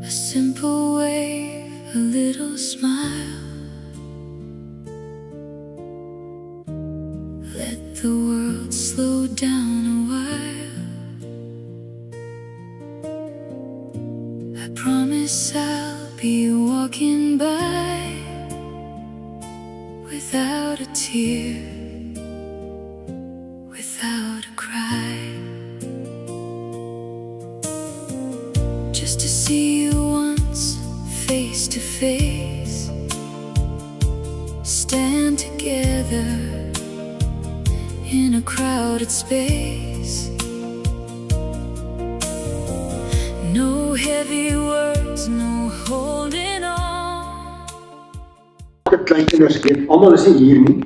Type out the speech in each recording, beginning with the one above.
A simple wave, a little smile. Let the world slow down a while. I promise I'll be walking by without a tear, without a cry. Just to see you once, face to face. Stand together in a crowded space. No heavy words, no holding on. Kleinkinders weet, almal is nie hier nie.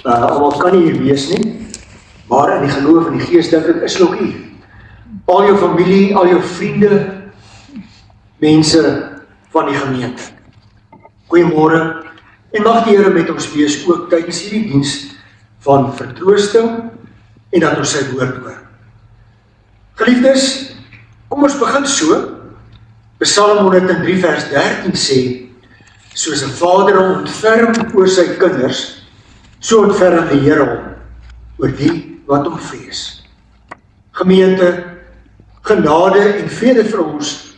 Almal kan nie hier wees nie. Maar in die geloof en die gees dink ek is nog hier. Al jou familie, al jou vriende, mense van die gemeente. Goeiemôre. En mag die Here met ons wees ook tydens hierdie diens van vertroosting en dat ons sy woord hoor. Geliefdes, kom ons begin so. Psalm 103 vers 13 sê, soos 'n vader hom ontferm oor sy kinders, so ontferm die Here hom oor die wat hom vrees. Gemeente, genade en vrede vir ons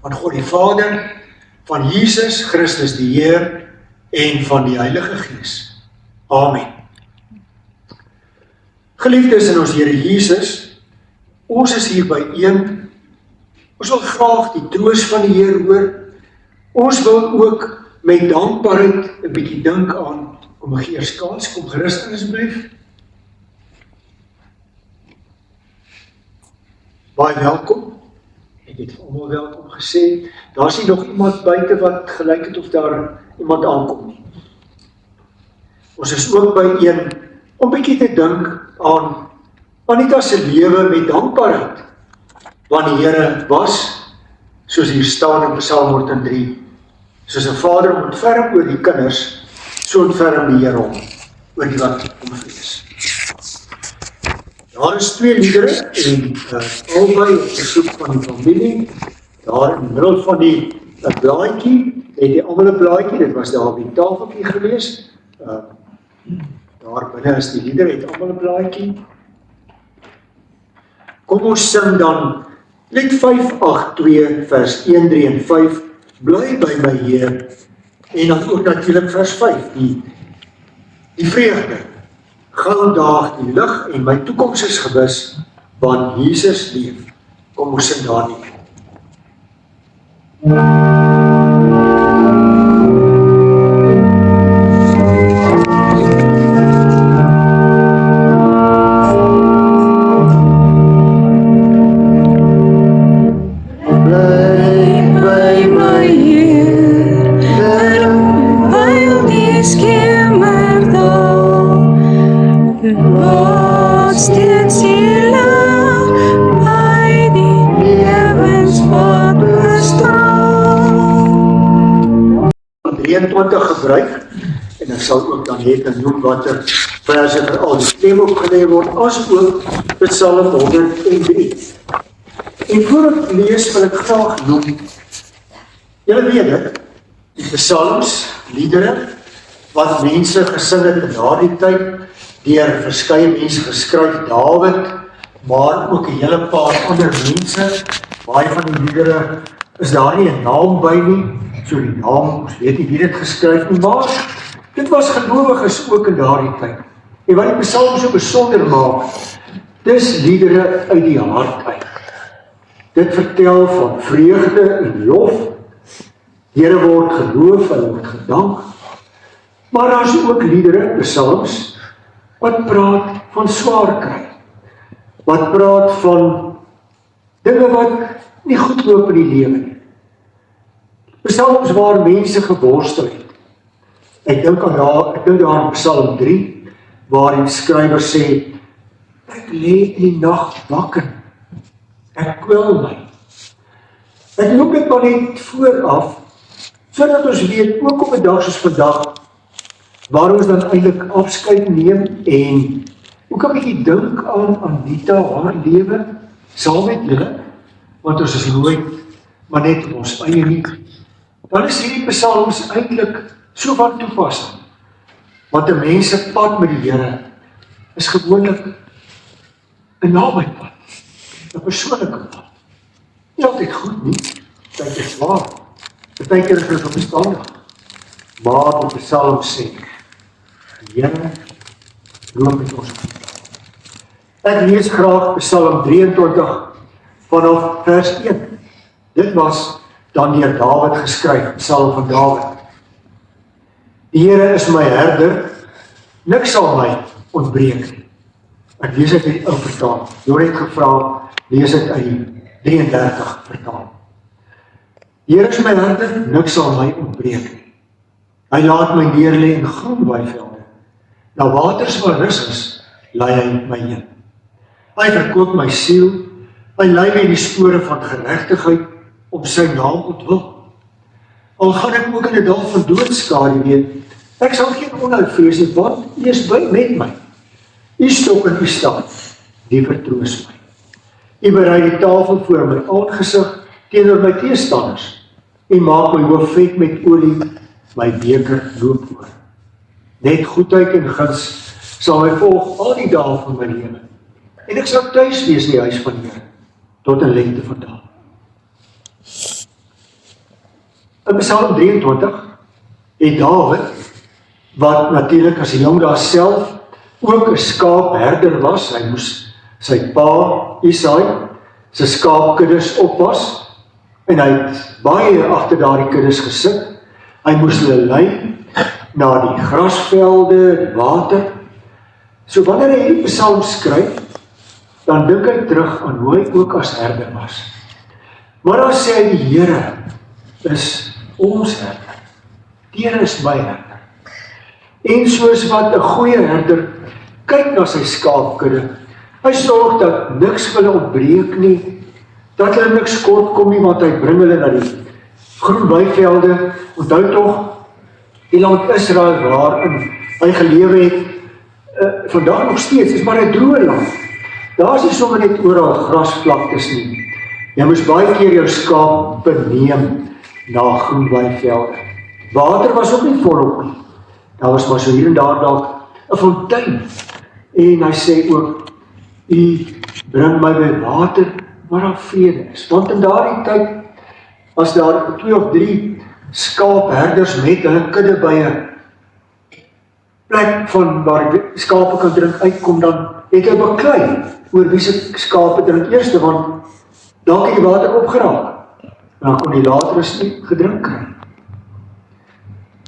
van God die Vader, van Jesus Christus die Heer en van die Heilige Gees. Amen. Geliefdes in ons Here Jesus, ons is hier by een. Ons wil graag die troos van die Heer hoor. Ons wil ook met dankbaarheid 'n bietjie dink aan, kom ek gee eers kans, kom gerus in asseblief. Baie welkom. Ek het vir almal welkom gesê. Daar is nie nog iemand buite wat gelyk het of daar iemand aankom nie. Ons is ook by een om bietjie te dink aan Anita se lewe met dankbaarheid. Want die Here was, soos hier staan in Psalm 103, soos 'n vader hom ontferm oor die kinders, so ontferm die Here hom oor die wat hom vrees. Daar is twee liedere en albei op besoek van die familie. Daar in die middel van die blaadjie, het die almal 'n blaadjie, dit was daar op die tafeltjie gewees. Daar binne is die liedere, het almal 'n blaadjie. Kom ons sing dan lied 582 vers 1, 3 en 5, bly by my Heer, en dan ook natuurlik vers 5, die vreugde. Gou daag die lig en my toekoms is gewis, want Jesus leef. Kom ons sing daarin. Gebruik, en ek sal ook dan net noem watter verse vir al die stem opgeneem word, as ook Psalm 103. En voor ek lees wil ek graag noem, julle weet dit, die psalms, liedere, wat mense gesing het in daardie tyd, deur verskeie mense geskryf, Dawid, maar ook 'n hele paar ander mense. Baie van die liedere is daar nie 'n naam by nie, so die naam, ons weet nie wie dit geskryf nie, maar dit was gelowiges ook in daardie tyd. En wat die psalm so besonder maak, dis liedere uit die hart uit. Dit vertel van vreugde en lof, Here word geloof, hy word gedank, maar daar is ook liedere, psalms, wat praat van swaar kry, wat praat van dinge wat nie goed loop in die lewe nie. Psalms waar mense geworstel het. Ek dink daar in Psalm 3, waar die skrywer sê, ek lê in die nag wakker, ek kwel my. Ek noem dit maar net vooraf, sodat ons weet, ook op 'n dag soos vandag, waar ons dan eintlik afskeid neem, en ook 'n bietjie dink aan Anita, haar lewe, saam met julle, want ons is nooit maar net op ons eie nie, dan is hierdie psalms eintlik so van toepassing. Want 'n mens se pad met die Here is gewoonlik 'n nabypad, 'n persoonlike pad. Nie altyd goed nie, partykeer swaar, partykeer is dit onverstandig. Maar die Psalm sê, die Here loop met ons mee. Ek lees graag Psalm 23 vanaf vers 1. Dit was dan deur Dawid geskryf, Psalm van Dawid. Die Here is my herder, niks sal my ontbreek nie. Ek lees dit uit die ou vertaling. Jy het gevra, lees dit uit die 33 vertaling. Die Here is my herder, niks sal my ontbreek nie. Hy laat my neerlê in groen weivelde. Na waters waar rus is, lei hy my heen. Hy verkoop my siel, hy lei my in die spore van geregtigheid om sy naam ontwil. Al gaan ek ook in 'n dal van doodskade, ek sal geen onheil vrees nie, want U is by met my. U stok en U staf, die vertroos my. U berei die tafel voor my aangesig teenoor my teestanders. U maak my hoof vet met olie, my beker loop oor. Net goedheid en guns sal my volg al die dae van my lewe. En ek sal tuis wees in die huis van die Here tot 'n lengte van dae. In Psalm 23 het Dawid, wat natuurlik as 'n jong daar self ook 'n skaapherder was, hy moes sy pa Isaai se skaapkuddes oppas en hy het baie agter daardie kuddes gesit. Hy moes hulle lei na die grasvelde, die water. So wanneer hy hierdie psalm skryf, dan dink hy terug aan hoe hy ook as herder was. Maar dan sê hy, die Here is ons herder. Die Here is my herder. En soos wat 'n goeie herder kyk na sy skaapkudde, hy sorg dat niks hulle ontbreek nie, dat hulle niks kort kom nie, want hy bring hulle na die groen weivelde. Onthou tog, die land Israel waarin hy gelewe het, vandag nog steeds, is maar 'n droë land. Daar is nie sommer net oral grasvlaktes nie. Jy moes baie keer jou skaap neem na groen weivelde. Water was ook nie volop nie. Daar was maar so hier en daar dalk 'n fontein. En hy sê ook, U bring my by water waar daar vrede is. Want in daardie tyd, as daar 2 of 3 skaapherders met hulle kudde by 'n plek van waar die skape kan drink uitkom, dan het hy beklei oor wie se skape drink eerste, want dalk het die water opgeraak. En dan kon die lateres nie gedrink kry.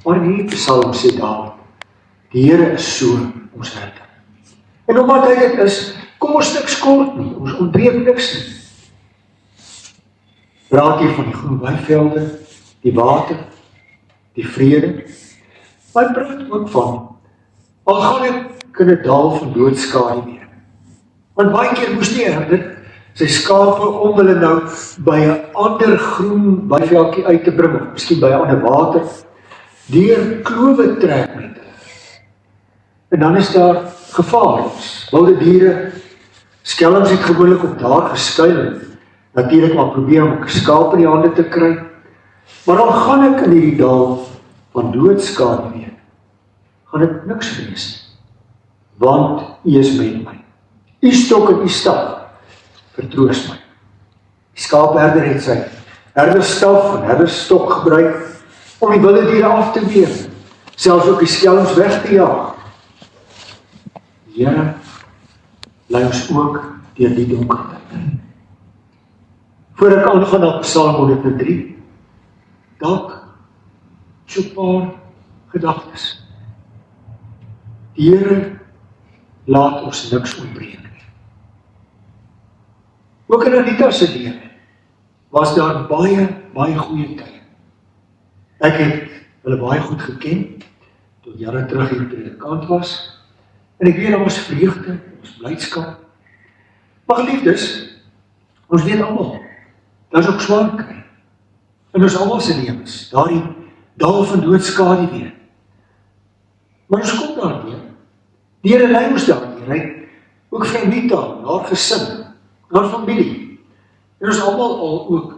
Maar in hierdie psalm sê Dawid, die Here is so ons herder. En omdat hy dit is, kom ons niks kort nie, ons ontbreek niks nie. Praat hier van die groen weivelde, die water, die vrede. Maar hy praat ook van, al gaan ek in 'n dal van doodskade weer. Want baie keer moes die herder sy skape om hulle nou by 'n ander groen weiveldjie uit te bring, of miskien by 'n ander water, deur klowe trek met hulle. En dan is daar gevaar. Wilde diere, skelms het gewoonlik op daar geskuil. Natuurlik maar probeer om 'n skaap in die hande te kry. Maar dan gaan ek in hierdie dal van doodskade weer. Gaan ek niks vrees nie, want U is met my. U stok en U staf vertroos my. Die skaapherder het sy herderstaf en herderstok gebruik om die wilde diere af te weer, selfs ook die skelms weg te jaag. Die Here lei ons ook deur die donker tyd. Voor ek aangaan na Psalm 103, dalk so 'n paar gedagtes. Die Here laat ons niks ontbreek nie. Ook in Anita se lewe was daar baie goeie tye. Ek het hulle baie goed geken, tot jare terug hier predikant was, en ek weet daar was vreugde, ons blydskap. Maar geliefdes, ons weet almal, daar is ook swaar kry. En ons almal se lewens, daardie dal van doodskade weer. Maar ons kom daardeur. Die Here lei ons daardeur. Hy ook vir Anita, haar gesin, haar familie. En ons almal al ook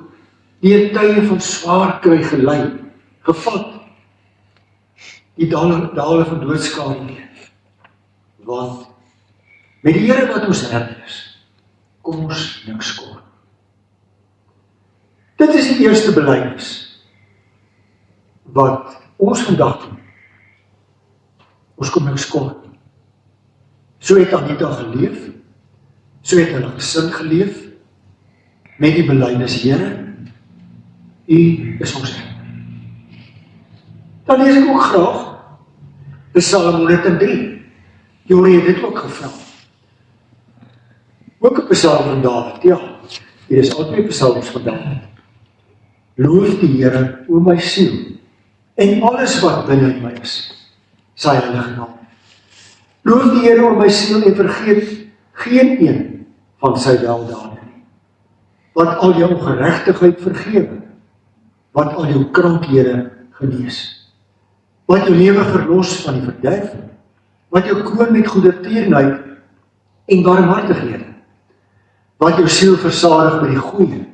deur tye van swaar kry gelei, gevat, die dale van doodskade leef. Want met die Here wat ons herder is, kom ons niks kort. Dit is die eerste belydenis wat ons vandag doen. Ons kom niks kort. So het Anita geleef, so het hulle gesin geleef, met die belydenis, Here, U is ons herder. Dan lees ek ook graag Psalm 103. Jorie het dit ook gevra. Ook 'n Psalm van Dawid, ja. Hier is altyd psalms van Dawid. Loof die Here, o my siel, en alles wat binne in my is, sy heilige naam. Loof die Here, o my siel, en vergeet geen een van sy weldade nie. Wat al jou ongeregtigheid vergewe, wat al jou krankhede genees, wat jou lewe verlos van die verderf, wat jou kroon met goedertierenheid en barmhartighede, wat jou siel versadig met die goeie,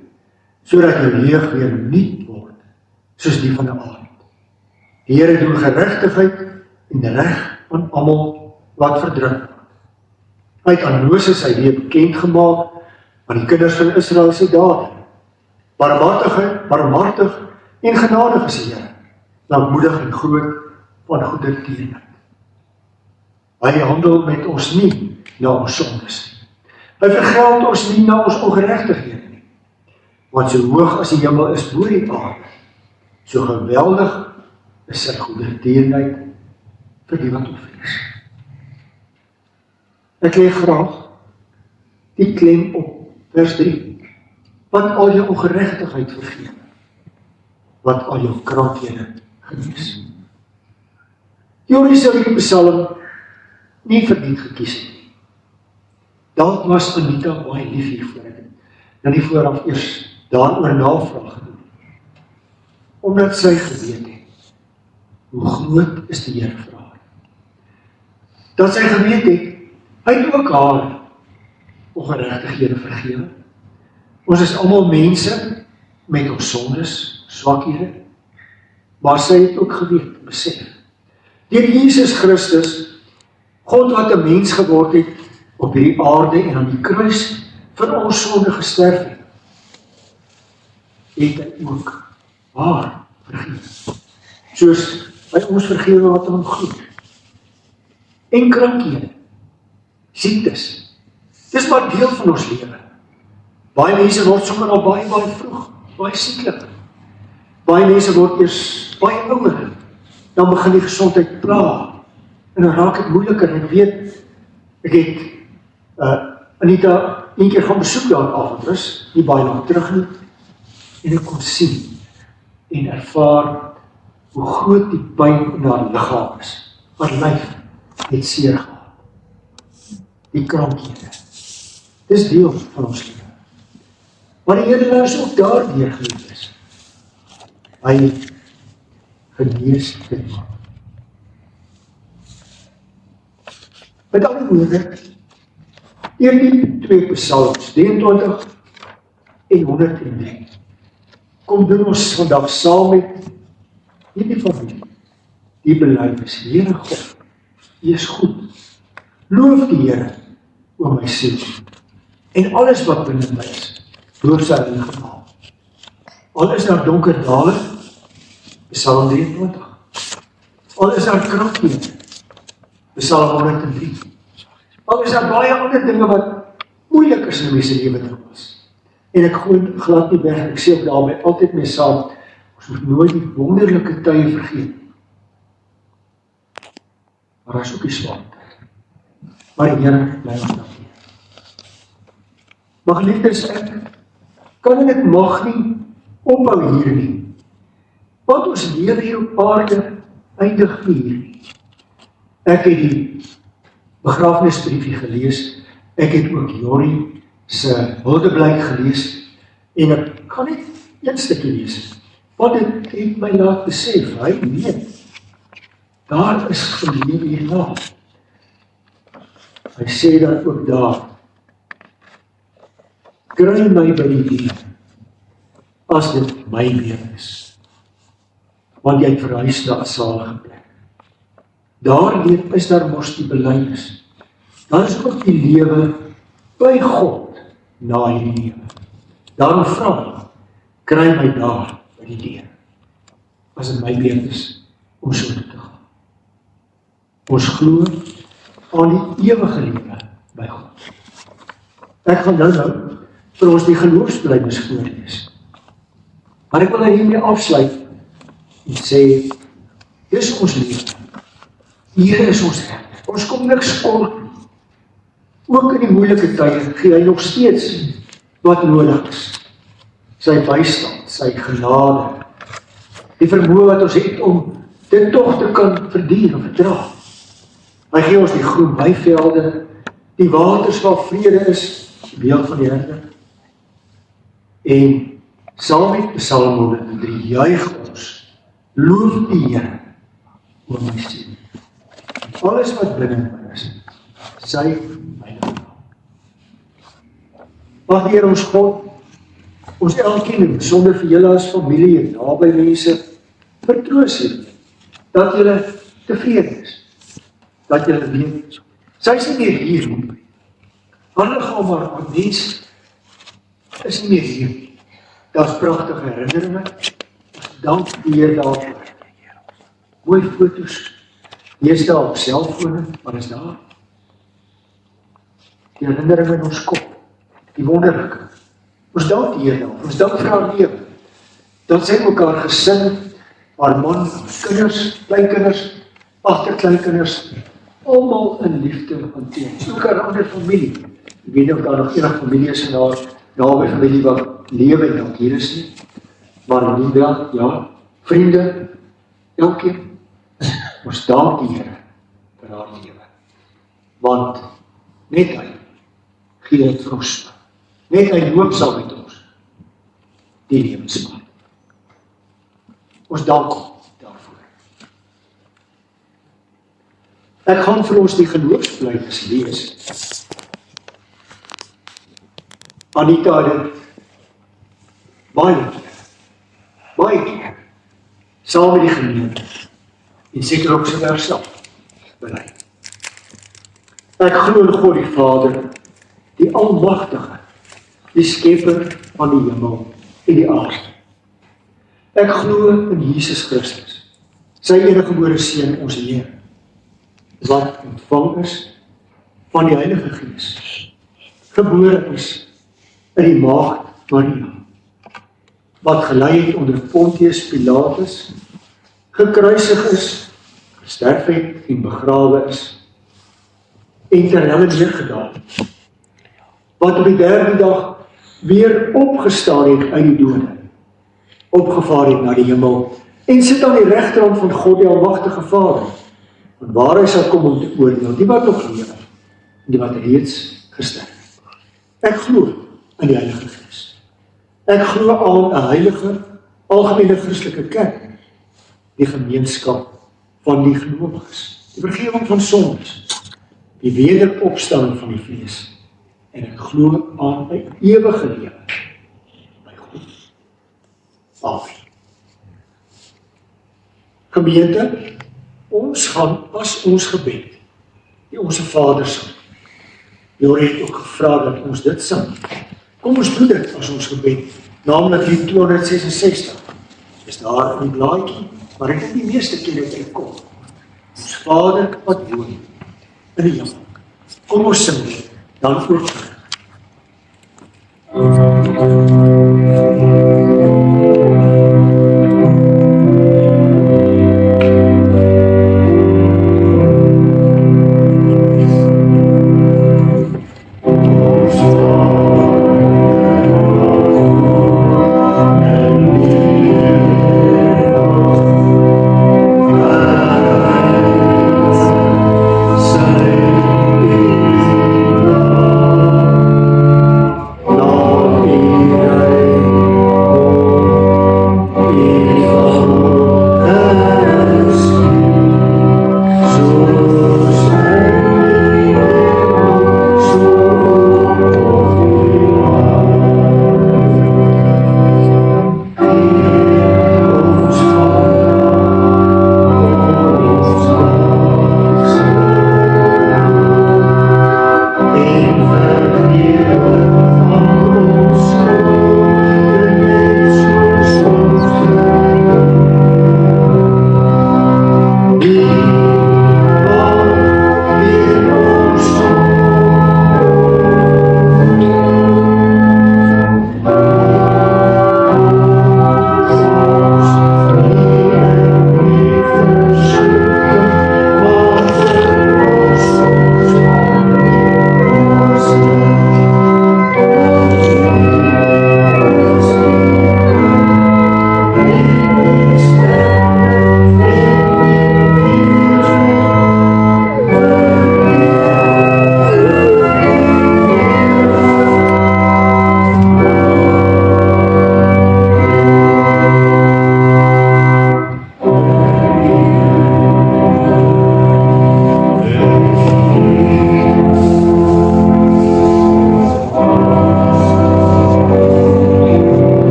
sodat jou lewe weer nuut word, soos die van 'n aand. Die Here doen geregtigheid en reg aan almal wat verdruk word. Hy het aan Moses sy weë bekend gemaak aan die kinders van Israel sy dade. Barmhartig en genadig is die Here, lankmoedig en groot van goedertierenheid. Hy handel met ons nie na ons sondes nie. Hy vergeld ons nie na ons ongeregtighede nie. Want so hoog as die hemel is bo die aarde, so geweldig is sy goedertierenheid vir die wat hom vrees. Ek lê graag die klem op vers 3. Wat al jou ongeregtigheid vergewe, wat al jou krankhede genees. Jorie sou die Psalm nie verdiend gekies het nie. Dalk was Anita baie lief hiervoor ek nou nie vooraf eers daaroor navraag gedoen. Omdat sy geweet het, hoe groot is die Here vir haar. Dat sy geweet het, hy het ook haar ongeregtighede vergewe. Ons is almal mense met ons sondes, swakhede, maar sy het ook geweet, besef. Deur Jesus Christus, God wat 'n mens geword het op hierdie aarde en aan die kruis vir ons sonde gesterf het, het hy ook haar vergewe. Soos hy ons vergewe wat hom goed. En krankhede, siektes, dis maar deel van ons lewe. Baie mense word sommer al baie vroeg, baie sieklik. Baie mense word eers baie ouer, dan begin die gesondheid pla, en dan raak het moeiliker, en ek weet, ek het Anita een keer gaan besoek daar in Avondrus, nie baie lang terug nie, en ek kon sien, en ervaar, hoe groot die pyn in haar liggaam is, haar lyf het seer gehad, die krankhede, dis deel van ons lewe, maar die Here is ook daardeur gewees, hy genees dit. Met ander woorde, deur die twee psalms, 23 en 103, kom doen ons vandag saam met hierdie familie, die belydenis, Here God, U is goed, loof die Here, o my siel, en alles wat binne my is, loof sy heilige naam. Al is daar donker dale, Psalm 23. Al is daar krankhede, Psalm 103. Al is daar baie ander dinge wat moeilik is in mense lewe trouwens. En ek gooi glad nie weg, ek sê ook daarmee altyd mee saam, ons moet nooit die wonderlike tye vergeet. Maar daar is ook die swaar tye. Maar die Here bly ons daar. Maar geliefdes, ek kan en ek mag nie ophou hier nie. Want ons lewe hier op aarde eindig nie hier nie. Ek het die begrafnisbriefie gelees, ek het ook Jorie se huldeblyk gelees, en ek kan net een stukkie lees, want dit het my laat besef, hy weet, daar is gelewe hierna. Hy sê dan ook daar, kry my by die dier, as dit my weer is. Want jy het verhuis na 'n salige plek. Daardeur is daar mos die belydenis. Daar is ook die lewe by God na hierdie lewe. Daarom vra ek, kry my daar by die deur, as dit my weer is om so te gaan. Ons glo aan die ewige lewe by God. Ek gaan nou vir ons die geloofsbelijdenis voorlees. Maar ek wil hiermee afsluit en sê, dis ons lewe. Here is ons herder. Ons kom niks kort. Ook in die moeilike tye gee hy nog steeds wat nodig is. Sy bystand, sy genade, die vermoë wat ons het om dit tog te kan verduur en verdra. Hy gee ons die groen weivelde, die waters waar vrede is, die beeld van die herder. En saam met Psalm 103 juig ons, loof die Here, o my siel. Alles wat binne my is, sy my naam. Mag die Here ons God, ons elkeen, sonder vir julle as familie en naby mense, vertroos het, dat julle tevrede is, dat julle weet, sy is nie meer hier nie. Ander gaan maar aan mens, is nie meer hier nie. Daar is prachtige herinneringe, dank die Heer daarvoor. Mooi foto's, lees daar op selfone, maar is daar. Die herinneringe in ons kop, die wonderlijke. Ons dank die Heer daarvoor, ons dank vir haar lewe. Dat sy mekaar gesin, haar man, kinders, kleinkinders, agterkleinkinders, almal in liefde hanteer. Ook haar ander familie. Ek weet nie of daar nog enig familie is en haar naby familie wat lewe en dat hier is nie. Maar Linda, ja, vriende, elkeen, ons dank die Here vir haar lewe. Want net hy gee dit vir ons. Net hy loop saam met ons die lewenspad. Ons dank hom daarvoor. Ek gaan vir ons die geloofsbelijdenis lees. Anita het dit baie keer, saam met die gemeente, en seker ook sy herself, bely. Ek glo in God die Vader, die Almagtige, die Skepper van die hemel en die aarde. Ek glo in Jesus Christus, sy eniggebore Seun, ons Heer, wat ontvang is van die Heilige Gees, gebore is in die maagd Maria, wat gelei het onder Pontius Pilatus, gekruisig is, gesterf het en begrawe is, en ter helle neergedaal, wat op die derde dag weer opgestaan het uit die dode, opgevaar het na die hemel, en sit aan die regterhand van God die Almagtige Vader, van waar hy sal kom om te oordeel, die wat nog lewe, en die wat reeds gesterf het. Ek glo in die Heilige Gees. Ek glo aan 'n heilige, algemene Christelike kerk, die gemeenskap van die gelowiges, die vergifnis van sondes, die wederopstanding van die vlees, en ek glo aan 'n ewige lewe by God. Amen. Gemeente, ons gaan as ons gebed, die Onse Vader sang. Jore het ook gevra dat ons dit sang. Kom ons doen dit as ons gebed, naamlik die 266, is daar in die blaadjie, maar ek het die meeste keer dat ek kom. Ons Vader wat woon in die hemel. Kom ons sing dit, dan ook.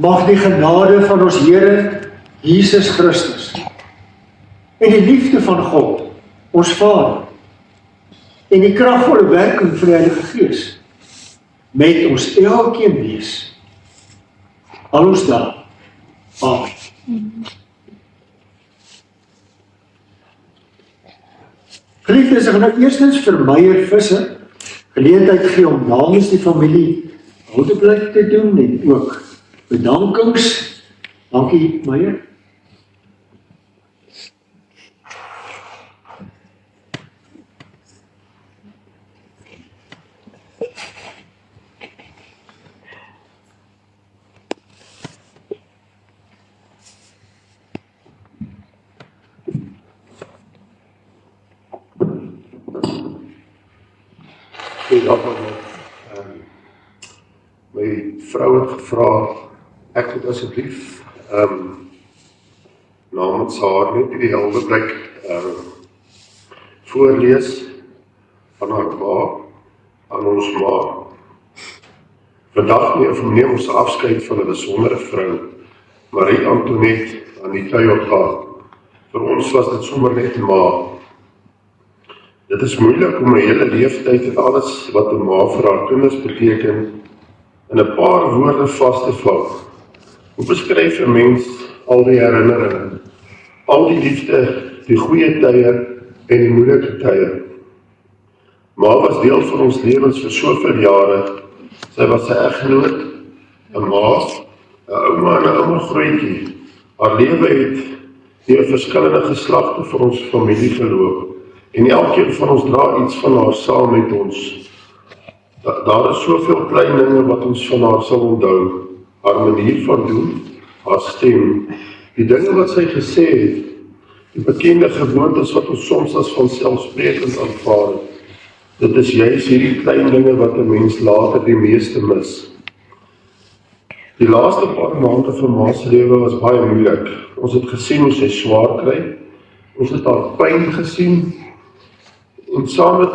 mag die genade van ons Here Jesus Christus en die liefde van God, ons Vader, en die kragvolle werking van die Heilige Gees met ons elkeen wees, al ons dae. Amen. Geliefdes, ek gaan nou eerstens vir Meyer Visser geleentheid gee om namens die familie houdeblik te doen en ook bedankings. Dankie, Meyer. My vrou het gevra, ek moet asseblief namens haar net die houdeblik voorlees van haar ma, aan ons ma. Vandag neem ons afskeid van 'n besondere vrou, Marie Antoinette Anita Jorga. Vir ons was dit sommer net ma. Dit is moeilik om 'n hele leeftyd en alles wat 'n ma vir haar kinders beteken, in 'n paar woorde vas te vat. Hoe beskryf 'n mens al die herinneringe, al die liefde, die goeie tye en die moeilike tye? Ma was deel van ons lewens vir soveel jare. Sy was 'n egnoot, 'n ma, 'n ouma en 'n ouma grootjie. Haar lewe het deur verskillende geslagte vir ons familie geloop. En elkeen van ons dra iets van haar saam met ons. Daar is soveel klein dinge wat ons van haar sal onthou. Haar manier van doen, haar stem, die dinge wat sy gesê het, die bekende gewoontes wat ons soms as vanselfsprekend aanvaar het. Dit is juist hierdie klein dinge wat 'n mens later die meeste mis. Die laaste paar maande van ma se lewe was baie moeilik. Ons het gesien hoe sy swaar kry. Ons het haar pyn gesien. En saam met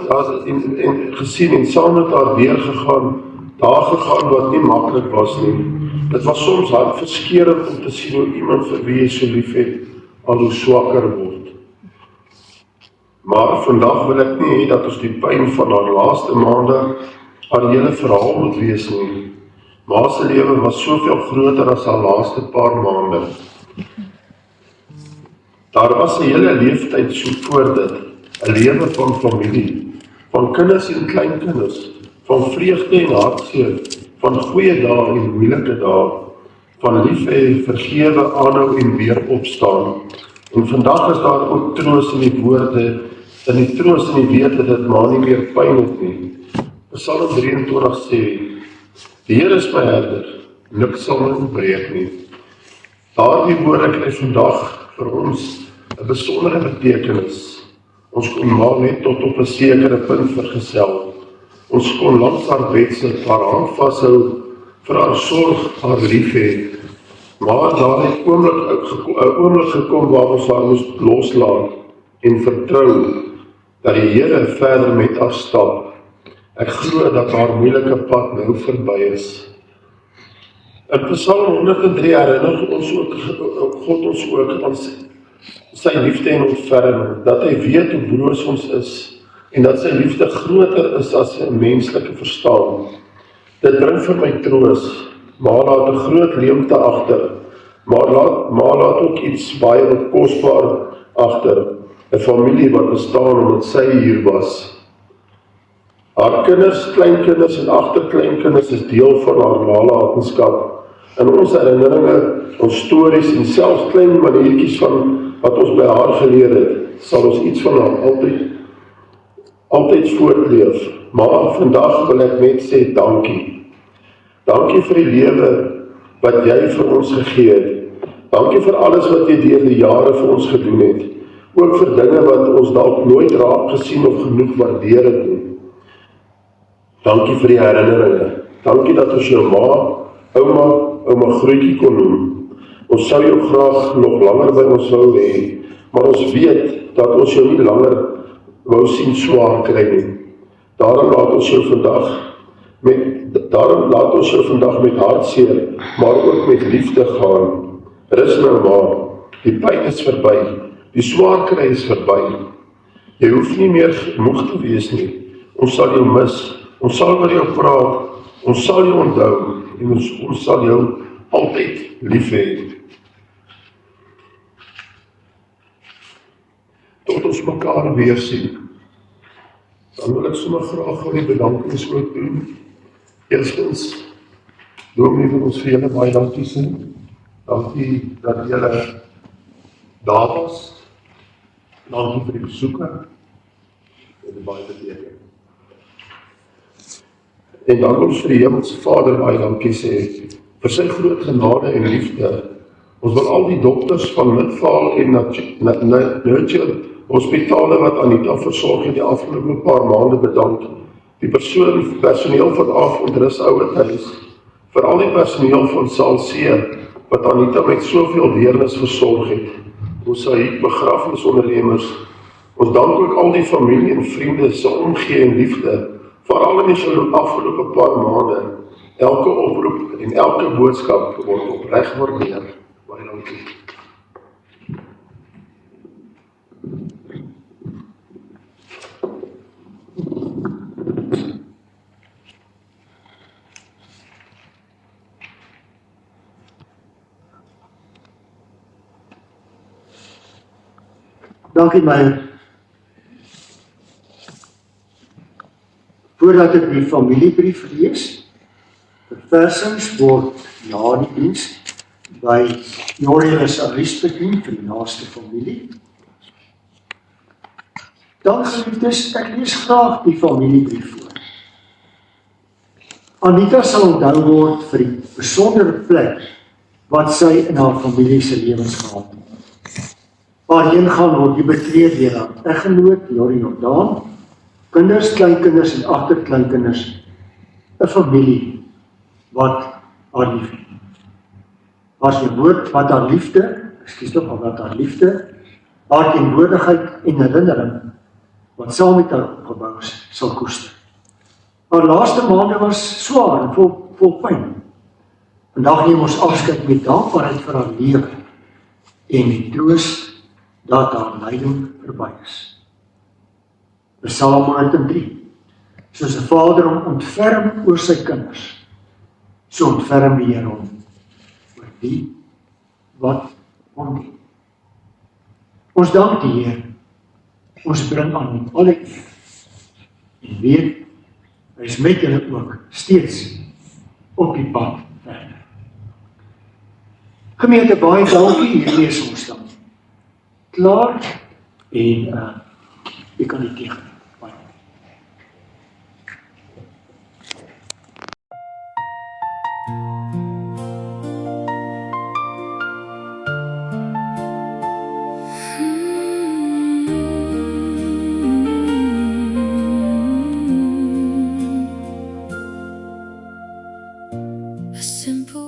haar deurgegaan, daar gegaan wat nie maklik was nie. Dit was soms hartverskeurend om te sien hoe iemand vir wie jy so lief het, al hoe swakker word. Maar vandag wil ek nie hê dat ons die pyn van haar laaste maande haar hele verhaal moet wees nie. Ma se lewe was soveel groter as haar laaste paar maande. Daar was 'n hele leeftyd so voor dit. 'n lewe van familie, van kinders en kleinkinders, van vreugde en hartseer, van goeie dae en moeilike dae, van lief hê, vergewe, aanhou en weer opstaan. En vandag is daar ook troos in die woorde, in die troos in die wete dat ma nie meer pyn het nie. Psalm 23 sê, die Here is my herder, niks sal my ontbreek nie. Daardie woorde kry vandag vir ons 'n besondere betekenis. Ons kon maar net tot op 'n sekere punt vergesel. Ons kon langs haar bed sit, haar hand vashou, vir haar sorg, haar lief hê. Maar daar het 'n oomblik gekom waar ons haar moes loslaat en vertrou dat die Here verder met haar stap. Ek glo dat haar moeilike pad nou verby is. In Psalm 103 herinner ons ook God ons ook aan sy liefde en ontferming, dat hy weet hoe broos ons is, en dat sy liefde groter is as 'n menslike verstaan. Dit bring vir my troos, maar laat 'n groot leemte agter, maar laat ook iets baie kosbaar agter, 'n familie wat bestaan omdat sy hier was. Haar kinders, kleinkinders en agterkleinkinders is deel van haar nalatenskap. In ons herinneringe, ons stories en selfs klein maniertjies van wat ons by haar geleer het, sal ons iets van haar altyd voortleef. Maar vandag wil ek net sê dankie. Dankie vir die lewe wat jy vir ons gegee het. Dankie vir alles wat jy deur die jare vir ons gedoen het. Ook vir dinge wat ons dalk nooit raak gesien of genoeg waardeer het nie. Dankie vir die herinneringe. Dankie dat ons jou ouma grootjie kon noem. Ons sou jou graag nog langer by ons wou hê, maar ons weet dat ons jou nie langer wou sien swaar kry nie. Daarom laat ons jou vandag Daarom laat ons jou vandag met hartseer, maar ook met liefde gaan. Rus nou maar, die pyn is verby, die swaar kry is verby. Jy hoef nie meer moeg te wees nie. Ons sal jou mis, ons sal oor jou praat, ons sal jou onthou en ons sal jou altyd lief hê. Tot ons mekaar weer sien. Dan wil ek sommer graag gou die bedankingswoord doen. Eerstens, Dominee wil ons vir julle baie dankie sê. Dankie dat julle daar was. Dankie vir die besoeke. Dit het baie beteken. En dan wil ons vir die Hemelse Vader baie dankie sê vir sy groot genade en liefde. Ons wil al die dokters van Midvaal en Nurture hospitale wat Anita versorg het die afgelope paar maande bedank. Die personeel van Avondrus Ouerhuis, vir al die personeel van Saal C wat Anita met soveel deernis versorg het. Ons Said begrafenisondernemers. Ons dank ook al die familie en vriende se omgee en liefde, veral in die afgelope paar maande. Elke oproep en elke boodskap word opreg waardeer. Baie dankie. Dankie Meyer. Voordat ek die familiebrief lees, verversings word na die diens by Jorius Aries bedien vir die naaste familie. Dan geliefdes, ek lees graag die familiebrief voor. Anita sal onthou word vir die besondere plek wat sy in haar familie se lewens gehad het. Waarheen gaan word die betree deur haar eggenoot Jorie Jordaan, kinders, kleinkinders en agterkleinkinders, 'n familie wat haar liefde. As jy woord wat haar liefde, wat haar liefde, haar teenwoordigheid en herinnering wat saam met haar opgebou is, sal koester. Haar laaste maande was swaar en vol pyn. Vandag neem ons afskeid met dankbaarheid vir haar lewe en met troos dat haar lyding verby is. Psalm 103. Soos 'n vader hom ontferm oor sy kinders, so ontferm die Here hom oor die wat hom dien. Ons dank die Heer. Ons bring aan hom alle eer. En weet, hy is met julle ook steeds op die pad verder. Gemeente, baie dankie. Hier lees ons dan klaar en jy kan die tegen. Baie. A simple